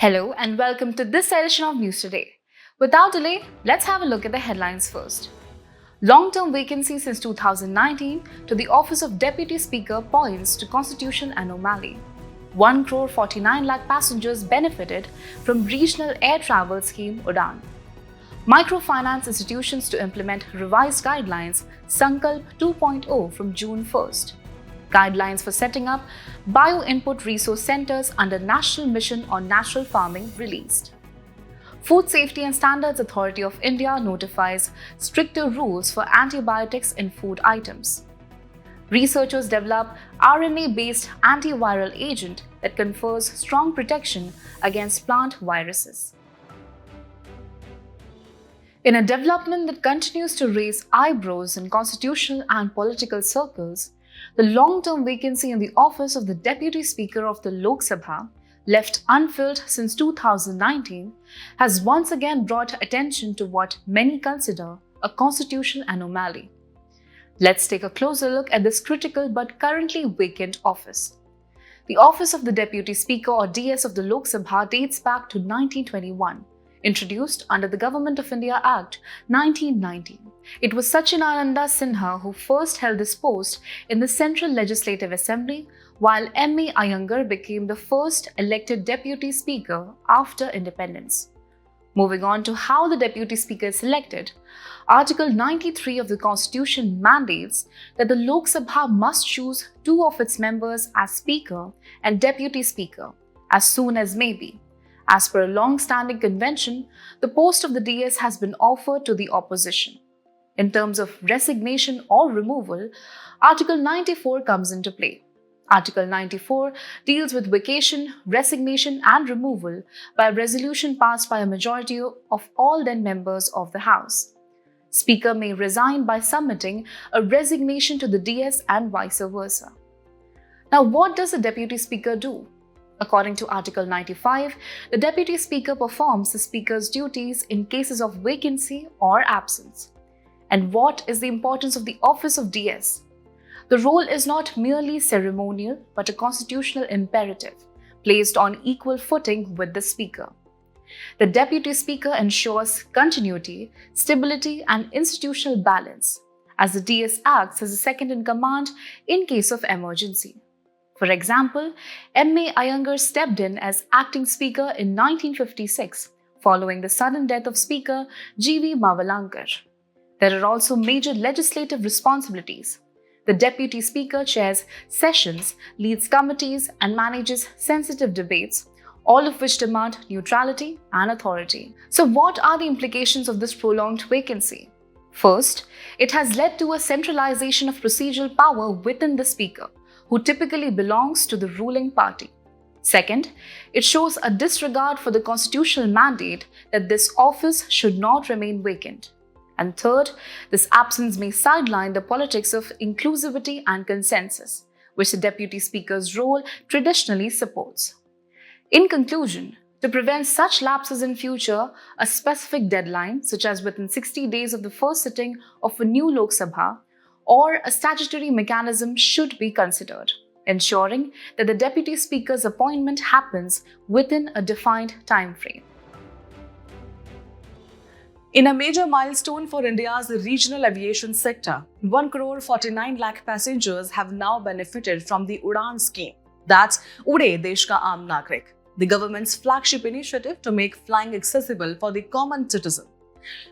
Hello and welcome to this edition of News Today. Without delay, let's have a look at the headlines first. Long-term vacancy since 2019 to the Office of Deputy Speaker points to constitutional anomaly. 1 crore 49 lakh passengers benefited from regional air travel scheme UDAN. Microfinance institutions to implement revised guidelines Sankalp 2.0 from June 1st. Guidelines for setting up bio-input resource centers under National Mission on Natural Farming released. Food Safety and Standards Authority of India notifies stricter rules for antibiotics in food items. Researchers develop RNA-based antiviral agent that confers strong protection against plant viruses. In a development that continues to raise eyebrows in constitutional and political circles, the long-term vacancy in the office of the Deputy Speaker of the Lok Sabha, left unfilled since 2019, has once again brought attention to what many consider a constitutional anomaly. Let's take a closer look at this critical but currently vacant office. The office of the Deputy Speaker or DS of the Lok Sabha dates back to 1921. Introduced under the Government of India Act 1990. It was Sachinananda Sinha who first held this post in the Central Legislative Assembly, while M.A. Iyengar became the first elected Deputy Speaker after independence. Moving on to how the Deputy Speaker is selected, Article 93 of the Constitution mandates that the Lok Sabha must choose 2 of its members as Speaker and Deputy Speaker as soon as may be. As per a long-standing convention, the post of the DS has been offered to the opposition. In terms of resignation or removal, Article 94 comes into play. Article 94 deals with vacation, resignation and removal by resolution passed by a majority of all then members of the House. Speaker may resign by submitting a resignation to the DS and vice versa. Now, what does the Deputy Speaker do? According to Article 95, the Deputy Speaker performs the Speaker's duties in cases of vacancy or absence. And what is the importance of the office of DS? The role is not merely ceremonial but a constitutional imperative, placed on equal footing with the Speaker. The Deputy Speaker ensures continuity, stability, and institutional balance, as the DS acts as a second in command in case of emergency. For example, M.A. Iyengar stepped in as acting Speaker in 1956, following the sudden death of Speaker G.V. Mavalankar. There are also major legislative responsibilities. The Deputy Speaker chairs sessions, leads committees, and manages sensitive debates, all of which demand neutrality and authority. So what are the implications of this prolonged vacancy? First, it has led to a centralization of procedural power within the Speaker, who typically belongs to the ruling party. Second, it shows a disregard for the constitutional mandate that this office should not remain vacant. And third, this absence may sideline the politics of inclusivity and consensus, which the Deputy Speaker's role traditionally supports. In conclusion, to prevent such lapses in future, a specific deadline, such as within 60 days of the first sitting of a new Lok Sabha, or a statutory mechanism should be considered, ensuring that the Deputy Speaker's appointment happens within a defined time frame. In a major milestone for India's regional aviation sector, 1 crore 49 lakh passengers have now benefited from the UDAN scheme. That's Ude Desh ka Aam Nagrik, the government's flagship initiative to make flying accessible for the common citizen.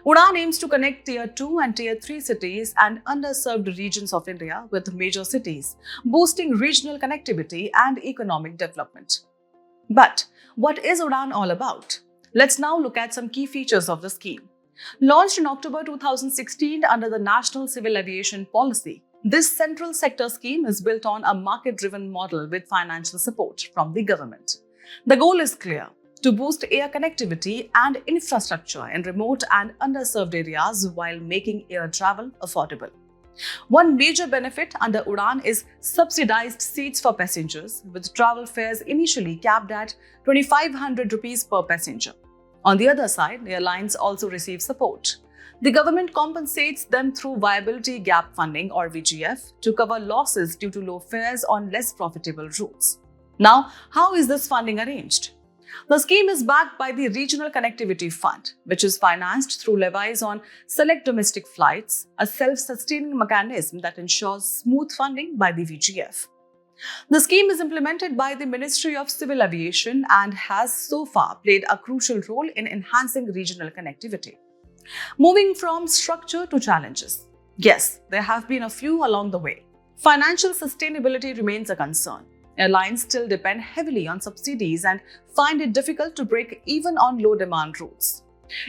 UDAN aims to connect Tier 2 and Tier 3 cities and underserved regions of India with major cities, boosting regional connectivity and economic development. But what is UDAN all about? Let's now look at some key features of the scheme. Launched in October 2016 under the National Civil Aviation Policy, this central sector scheme is built on a market-driven model with financial support from the government. The goal is clear: to boost air connectivity and infrastructure in remote and underserved areas while making air travel affordable. One major benefit under UDAN is subsidized seats for passengers, with travel fares initially capped at 2,500 rupees per passenger. On the other side, airlines also receive support. The government compensates them through Viability Gap Funding or VGF to cover losses due to low fares on less profitable routes. Now, how is this funding arranged? The scheme is backed by the Regional Connectivity Fund, which is financed through levies on select domestic flights, a self-sustaining mechanism that ensures smooth funding by the VGF. The scheme is implemented by the Ministry of Civil Aviation and has so far played a crucial role in enhancing regional connectivity. Moving from structure to challenges. Yes, there have been a few along the way. Financial sustainability remains a concern. Airlines still depend heavily on subsidies and find it difficult to break even on low-demand routes.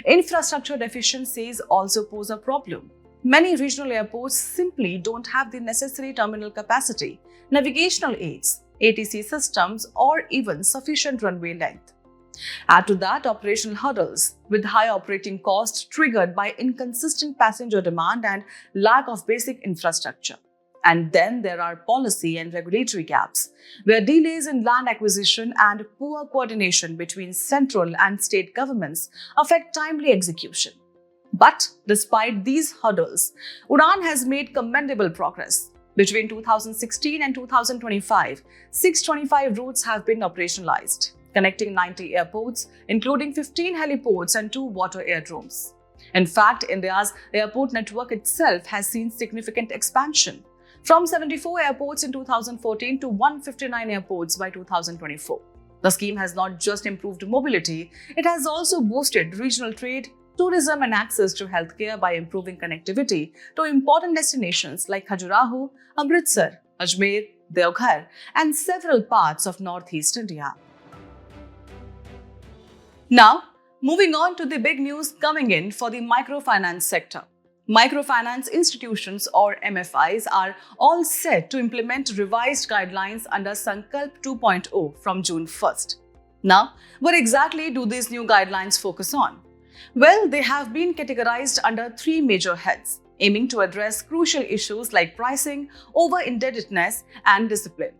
Infrastructure deficiencies also pose a problem. Many regional airports simply don't have the necessary terminal capacity, navigational aids, ATC systems, or even sufficient runway length. Add to that operational hurdles, with high operating costs triggered by inconsistent passenger demand and lack of basic infrastructure. And then there are policy and regulatory gaps, where delays in land acquisition and poor coordination between central and state governments affect timely execution. But despite these hurdles, UDAN has made commendable progress. Between 2016 and 2025, 625 routes have been operationalized, connecting 90 airports, including 15 heliports and 2 water aerodromes. In fact, India's airport network itself has seen significant expansion, from 74 airports in 2014 to 159 airports by 2024. The scheme has not just improved mobility, it has also boosted regional trade, tourism and access to healthcare by improving connectivity to important destinations like Khajuraho, Amritsar, Ajmer, Deoghar, and several parts of Northeast India. Now, moving on to the big news coming in for the microfinance sector. Microfinance institutions or MFIs are all set to implement revised guidelines under Sankalp 2.0 from June 1st. Now, what exactly do these new guidelines focus on? Well, they have been categorized under 3 major heads, aiming to address crucial issues like pricing, over-indebtedness, and discipline.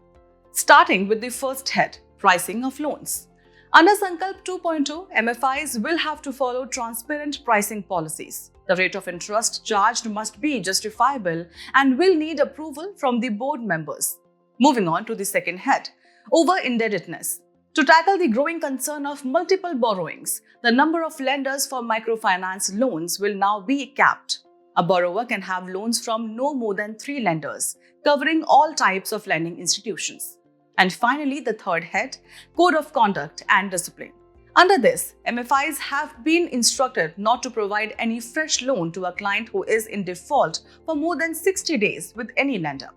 Starting with the first head, pricing of loans. Under Sankalp 2.0, MFIs will have to follow transparent pricing policies. The rate of interest charged must be justifiable and will need approval from the board members. Moving on to the second head, over-indebtedness. To tackle the growing concern of multiple borrowings, the number of lenders for microfinance loans will now be capped. A borrower can have loans from no more than 3 lenders, covering all types of lending institutions. And finally, the third head, Code of Conduct and Discipline. Under this, MFIs have been instructed not to provide any fresh loan to a client who is in default for more than 60 days with any lender.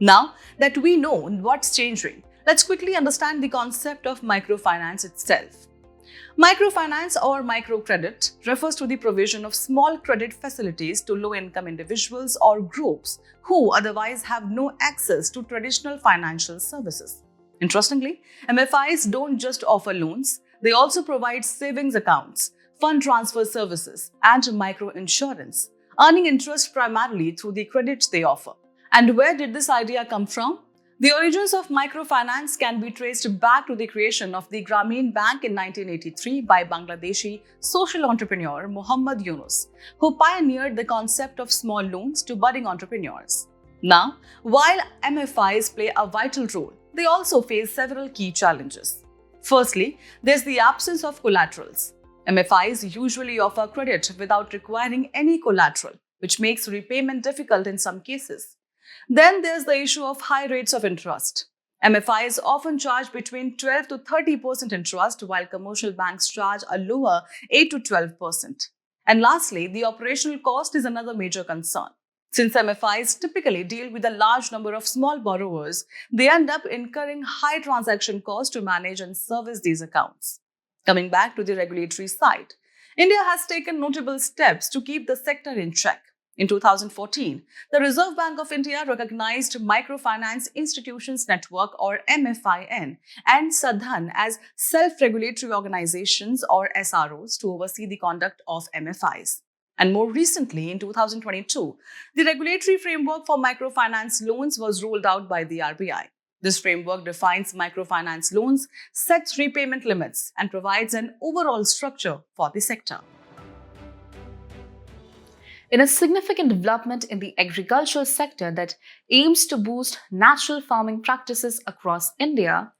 Now that we know what's changing, let's quickly understand the concept of microfinance itself. Microfinance or microcredit refers to the provision of small credit facilities to low-income individuals or groups who otherwise have no access to traditional financial services. Interestingly, MFIs don't just offer loans, they also provide savings accounts, fund transfer services, and micro-insurance, earning interest primarily through the credits they offer. And where did this idea come from? The origins of microfinance can be traced back to the creation of the Grameen Bank in 1983 by Bangladeshi social entrepreneur Muhammad Yunus, who pioneered the concept of small loans to budding entrepreneurs. Now, while MFIs play a vital role, they also face several key challenges. Firstly, there's the absence of collaterals. MFIs usually offer credit without requiring any collateral, which makes repayment difficult in some cases. Then there's the issue of high rates of interest. MFIs often charge between 12 to 30% interest, while commercial banks charge a lower 8 to 12%. And lastly, the operational cost is another major concern. Since MFIs typically deal with a large number of small borrowers, they end up incurring high transaction costs to manage and service these accounts. Coming back to the regulatory side, India has taken notable steps to keep the sector in check. In 2014, the Reserve Bank of India recognized Microfinance Institutions Network or MFIN and SADHAN as self-regulatory organizations or SROs to oversee the conduct of MFIs. And more recently, in 2022, the regulatory framework for microfinance loans was rolled out by the RBI. This framework defines microfinance loans, sets repayment limits, and provides an overall structure for the sector. In a significant development in the agricultural sector that aims to boost natural farming practices across India,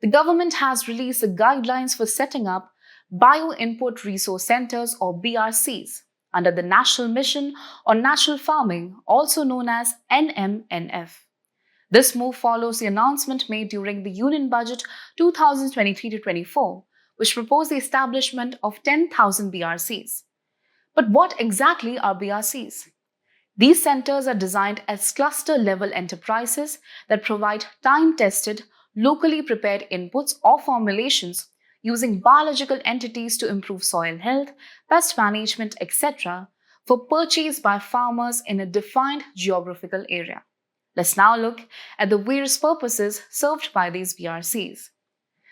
The government has released the guidelines for setting up Bio-Input Resource Centers or BRCs under the National Mission on Natural Farming, also known as NMNF. This move follows the announcement made during the Union Budget 2023-24, which proposed the establishment of 10,000 BRCs. But what exactly are BRCs? These centers are designed as cluster-level enterprises that provide time-tested, locally prepared inputs or formulations using biological entities to improve soil health, pest management, etc., for purchase by farmers in a defined geographical area. Let's now look at the various purposes served by these BRCs.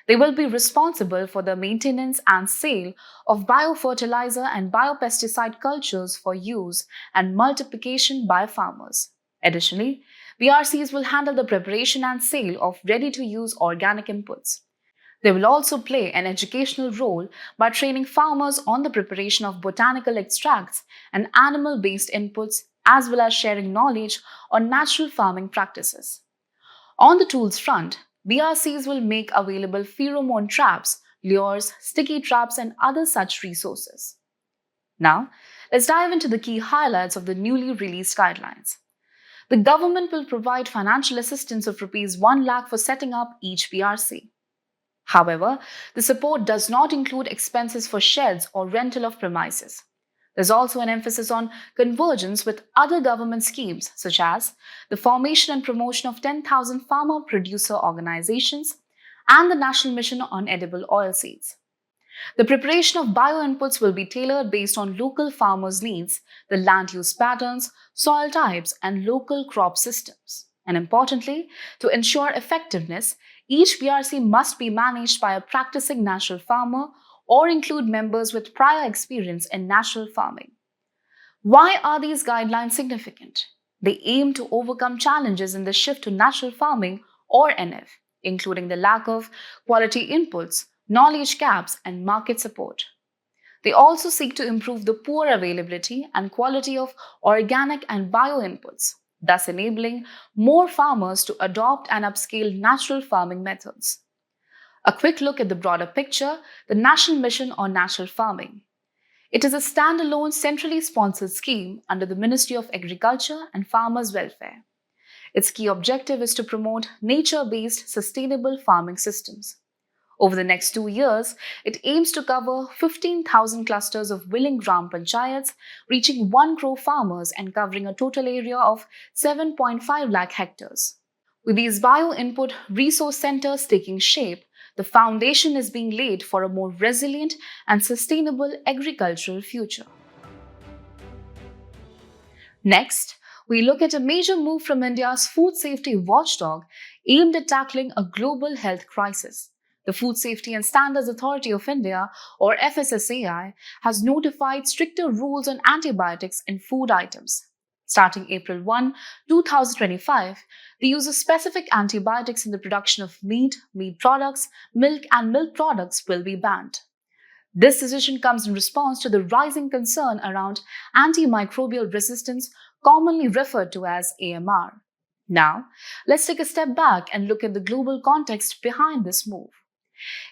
They will be responsible for the maintenance and sale of biofertilizer and biopesticide cultures for use and multiplication by farmers. Additionally, BRCs will handle the preparation and sale of ready-to-use organic inputs. They will also play an educational role by training farmers on the preparation of botanical extracts and animal-based inputs, as well as sharing knowledge on natural farming practices. On the tools front, BRCs will make available pheromone traps, lures, sticky traps, and other such resources. Now, let's dive into the key highlights of the newly released guidelines. The government will provide financial assistance of Rs 1 lakh for setting up each BRC. However, the support does not include expenses for sheds or rental of premises. There's also an emphasis on convergence with other government schemes, such as the formation and promotion of 10,000 farmer producer organizations and the National Mission on Edible Oilseeds. The preparation of bioinputs will be tailored based on local farmers' needs, the land use patterns, soil types, and local crop systems. And importantly, to ensure effectiveness, each BRC must be managed by a practicing natural farmer or include members with prior experience in natural farming. Why are these guidelines significant? They aim to overcome challenges in the shift to natural farming or NF, including the lack of quality inputs, knowledge gaps, and market support. They also seek to improve the poor availability and quality of organic and bio inputs, thus enabling more farmers to adopt and upscale natural farming methods. A quick look at the broader picture, the National Mission on Natural Farming. It is a standalone, centrally sponsored scheme under the Ministry of Agriculture and Farmers' Welfare. Its key objective is to promote nature-based sustainable farming systems. Over the next 2 years, it aims to cover 15,000 clusters of willing gram panchayats, reaching 1 crore farmers and covering a total area of 7.5 lakh hectares. With these bio-input resource centers taking shape, the foundation is being laid for a more resilient and sustainable agricultural future. Next, we look at a major move from India's food safety watchdog aimed at tackling a global health crisis. The Food Safety and Standards Authority of India, or FSSAI, has notified stricter rules on antibiotics in food items. Starting April 1, 2025, the use of specific antibiotics in the production of meat, meat products, milk, and milk products will be banned. This decision comes in response to the rising concern around antimicrobial resistance, commonly referred to as AMR. Now, let's take a step back and look at the global context behind this move.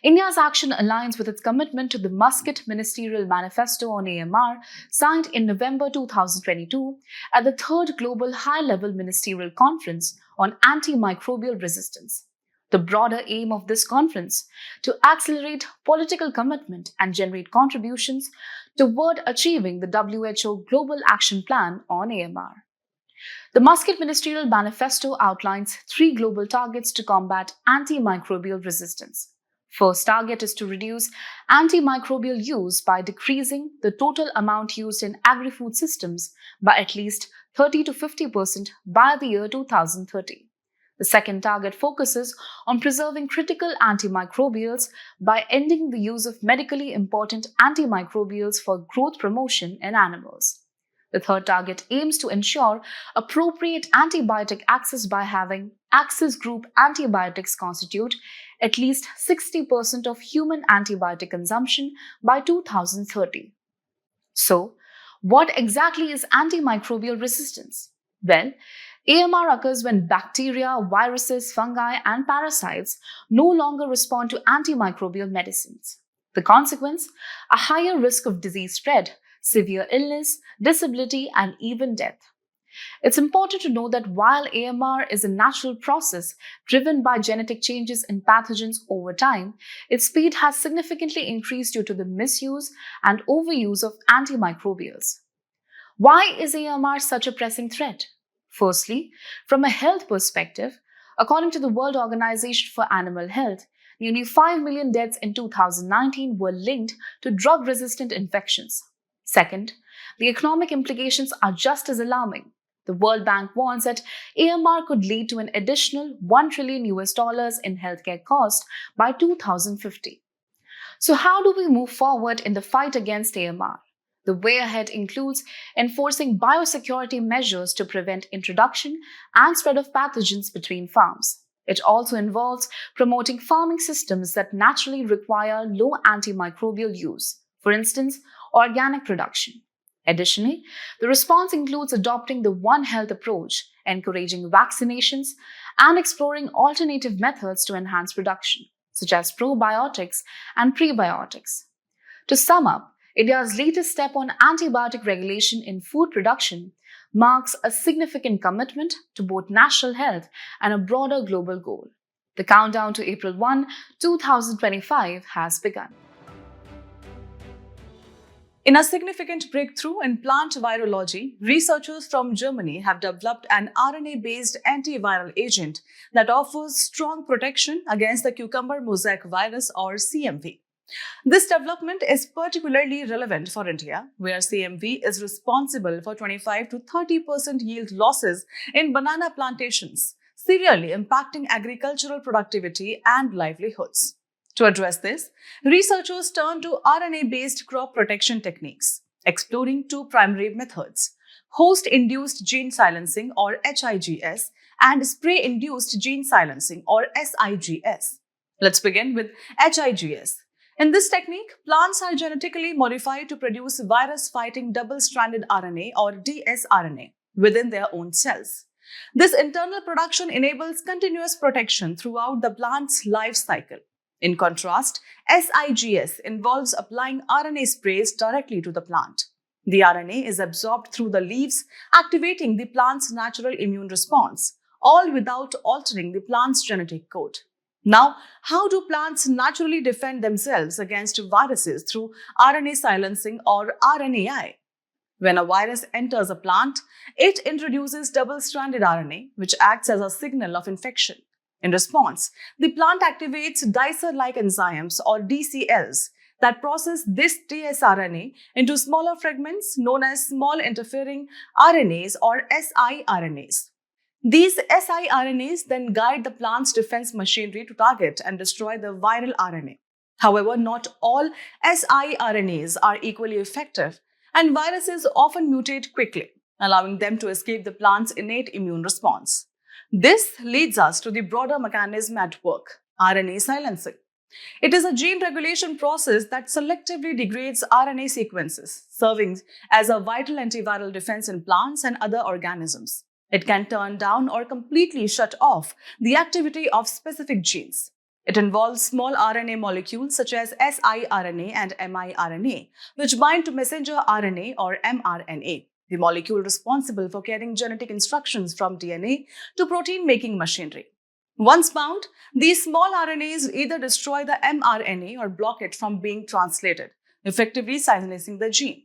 India's action aligns with its commitment to the Muscat Ministerial Manifesto on AMR, signed in November 2022 at the 3rd Global High-Level Ministerial Conference on Antimicrobial Resistance. The broader aim of this conference to accelerate political commitment and generate contributions toward achieving the WHO Global Action Plan on AMR. The Muscat Ministerial Manifesto outlines 3 global targets to combat antimicrobial resistance. First target is to reduce antimicrobial use by decreasing the total amount used in agri-food systems by at least 30 to 50% by the year 2030. The second target focuses on preserving critical antimicrobials by ending the use of medically important antimicrobials for growth promotion in animals. The third target aims to ensure appropriate antibiotic access by having access group antibiotics constitute at least 60% of human antibiotic consumption by 2030. So, what exactly is antimicrobial resistance? Well, AMR occurs when bacteria, viruses, fungi, and parasites no longer respond to antimicrobial medicines. The consequence? A higher risk of disease spread, severe illness, disability, and even death. It's important to know that while AMR is a natural process driven by genetic changes in pathogens over time, its speed has significantly increased due to the misuse and overuse of antimicrobials. Why is AMR such a pressing threat? Firstly, from a health perspective, according to the World Organization for Animal Health, nearly 5 million deaths in 2019 were linked to drug-resistant infections. Second, the economic implications are just as alarming. The World Bank warns that AMR could lead to an additional $1 trillion in healthcare costs by 2050. So how do we move forward in the fight against AMR? The way ahead includes enforcing biosecurity measures to prevent introduction and spread of pathogens between farms. It also involves promoting farming systems that naturally require low antimicrobial use, for instance, organic production. Additionally, the response includes adopting the One Health approach, encouraging vaccinations, and exploring alternative methods to enhance production, such as probiotics and prebiotics. To sum up, India's latest step on antibiotic regulation in food production marks a significant commitment to both national health and a broader global goal. The countdown to April 1, 2025 has begun. In a significant breakthrough in plant virology, researchers from Germany have developed an RNA-based antiviral agent that offers strong protection against the cucumber mosaic virus or CMV. This development is particularly relevant for India, where CMV is responsible for 25 to 30% yield losses in banana plantations, severely impacting agricultural productivity and livelihoods. To address this, researchers turn to RNA-based crop protection techniques, exploring two primary methods: host-induced gene silencing or HIGS and spray-induced gene silencing or SIGS. Let's begin with HIGS. In this technique, plants are genetically modified to produce virus-fighting double-stranded RNA or dsRNA within their own cells. This internal production enables continuous protection throughout the plant's life cycle. In contrast, SIGS involves applying RNA sprays directly to the plant. The RNA is absorbed through the leaves, activating the plant's natural immune response, all without altering the plant's genetic code. Now, how do plants naturally defend themselves against viruses through RNA silencing or RNAi? When a virus enters a plant, it introduces double-stranded RNA, which acts as a signal of infection. In response, the plant activates dicer-like enzymes or DCLs that process this dsRNA into smaller fragments known as small interfering RNAs or siRNAs. These siRNAs then guide the plant's defense machinery to target and destroy the viral RNA. However, not all siRNAs are equally effective, and viruses often mutate quickly, allowing them to escape the plant's innate immune response. This leads us to the broader mechanism at work: RNA silencing. It is a gene regulation process that selectively degrades RNA sequences, serving as a vital antiviral defense in plants and other organisms. It can turn down or completely shut off the activity of specific genes. It involves small RNA molecules such as siRNA and miRNA, which bind to messenger RNA or mRNA, the molecule responsible for carrying genetic instructions from DNA to protein-making machinery. Once bound, these small RNAs either destroy the mRNA or block it from being translated, effectively silencing the gene.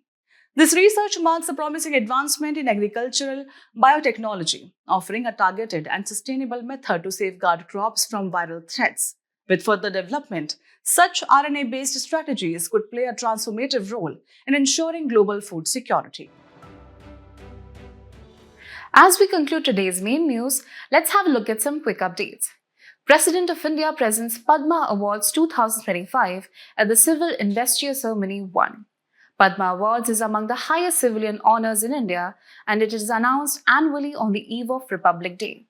This research marks a promising advancement in agricultural biotechnology, offering a targeted and sustainable method to safeguard crops from viral threats. With further development, such RNA-based strategies could play a transformative role in ensuring global food security. As we conclude today's main news, let's have a look at some quick updates. President of India presents Padma Awards 2025 at the Civil Investiture Ceremony 1. Padma Awards is among the highest civilian honors in India, and it is announced annually on the eve of Republic Day.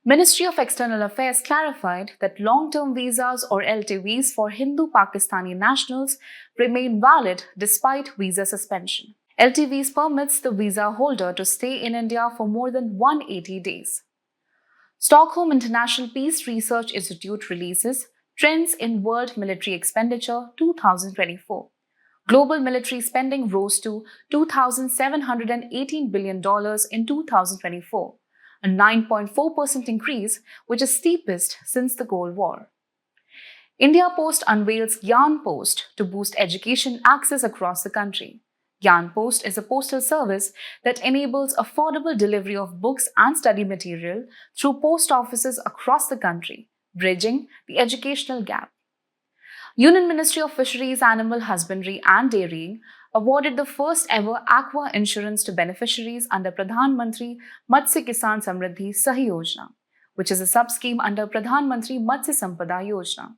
Ministry of External Affairs clarified that long-term visas or LTVs for Hindu Pakistani nationals remain valid despite visa suspension. LTVs permits the visa holder to stay in India for more than 180 days. Stockholm International Peace Research Institute releases Trends in World Military Expenditure 2024. Global military spending rose to $2,718 billion in 2024, a 9.4% increase, which is steepest since the Cold War. India Post unveils Gyan Post to boost education access across the country. Gyan Post is a postal service that enables affordable delivery of books and study material through post offices across the country, bridging the educational gap. Union Ministry of Fisheries, Animal Husbandry and Dairying awarded the first ever aqua insurance to beneficiaries under Pradhan Mantri Matsya Kisan Samriddhi Sahi Yojana, which is a sub-scheme under Pradhan Mantri Matsya Sampada Yojana.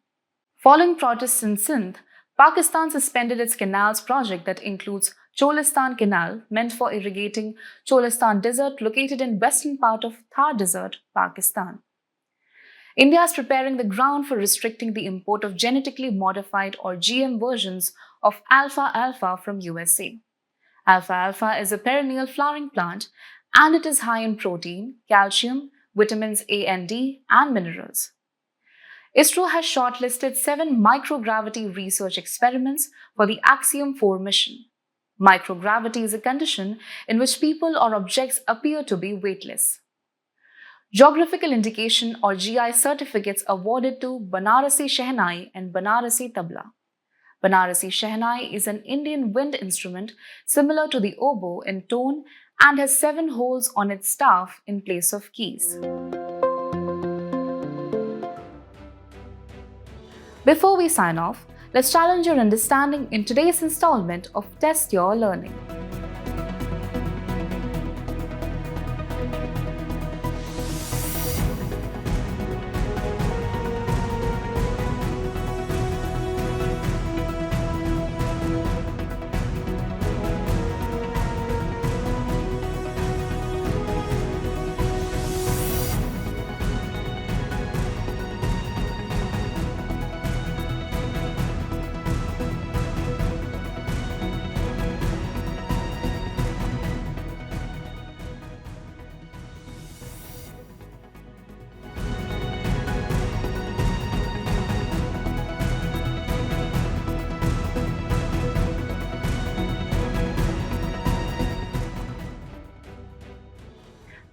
Following protests in Sindh, Pakistan suspended its canals project that includes Cholistan Canal, meant for irrigating Cholistan Desert located in western part of Thar Desert, Pakistan. India is preparing the ground for restricting the import of genetically modified or GM versions of alfalfa from USA. Alfalfa is a perennial flowering plant and it is high in protein, calcium, vitamins A and D, and minerals. ISRO has shortlisted 7 microgravity research experiments for the Axiom 4 mission. Microgravity is a condition in which people or objects appear to be weightless. Geographical Indication or GI certificates awarded to Banarasi Shehnai and Banarasi Tabla. Banarasi Shehnai is an Indian wind instrument similar to the oboe in tone and has 7 holes on its staff in place of keys. Before we sign off, let's challenge your understanding in today's installment of Test Your Learning.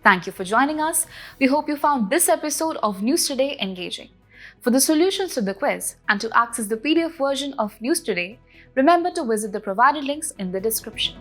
Thank you for joining us. We hope you found this episode of News Today engaging. For the solutions to the quiz and to access the PDF version of News Today, remember to visit the provided links in the description.